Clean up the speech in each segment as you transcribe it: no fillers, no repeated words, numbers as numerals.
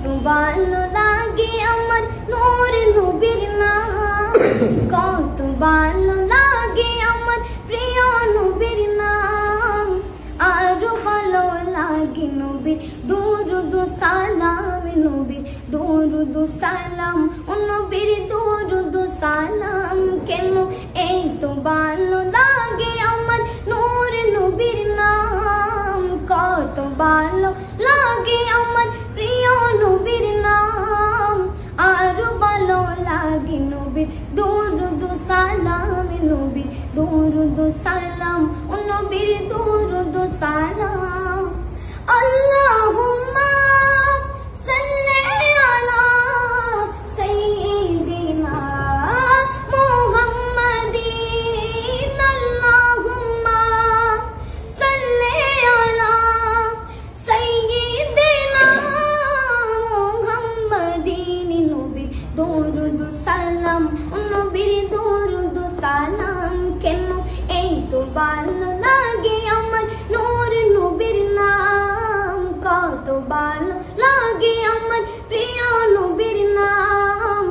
তো ভালো লাগে আমার নূর নবীর নাম, কত ভালো লাগে আমার প্রিয় নবীর নাম। আরো ভালো লাগে নবীর দুরুদ সালাম, নবীর দুরুদ সালাম, ও নবীর দুরুদ সালাম। কেন এই তো ভালো লাগে আমার নূর নবীর নাম, কত ভালো লাগে আমার প্রিয় নবীর নাম। আরো ভালো লাগে নবীর দুরুদ সালাম, নবীর দুরুদ সালাম, ও নবীর দুরুদ সালাম। আল্লাহুম্মা সাল্লি আলা সাইয়্যিদিনা মুহাম্মাদিন, আল্লাহুম্মা সাল্লি আলা সাইয়্যিদিনা মুহাম্মাদিন, নবীর দুরুদ সালাম, নবীর দুরুদ সালাম। কেন এই তো ভালো লাগে আমার নূর নবীর নাম, কত ভালো লাগে আমার প্রিয় নবীর নাম।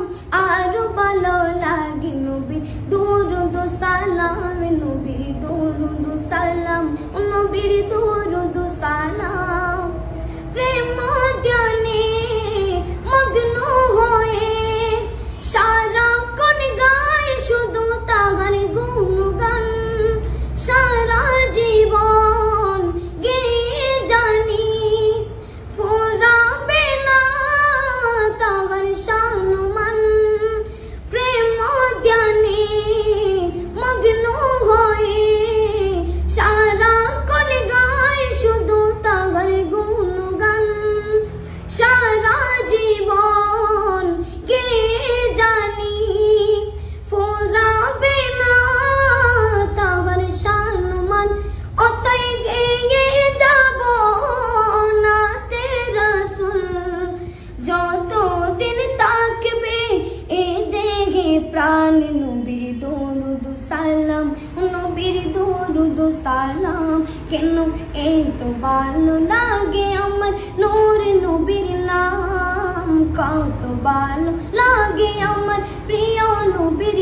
আরো ভালো লাগে নবীর দুরুদ সালাম, নবীর দুরুদ সালাম, নবীর দুরুদ সালাম। প্রেম ধ্যানে মগ্ন হয়ে সারাক্ষণ গায় শুধু তাহার গুণগান, সারা জীবন গেয়ে জানি ফুরাবে না তাহার সম্মান। প্রেম ধ্যানে মগ্ন হয়ে সারাক্ষণ গায় শুধু তাহার গুণগান, সারা জীবন গেয়ে জানি ফুরাবে না তাহার সম্মান। অতই গেয়ে যাব নাতে রাসূল, যতদিন থাকবে এ দেহে প্রাণ। নবীর দুরুদ সালাম, নবীর দুরুদ সালাম। কেন এই তো ভালো লাগে আমার নূর নবীর নাম, কত ভালো লাগে আমার প্রিয় নবীর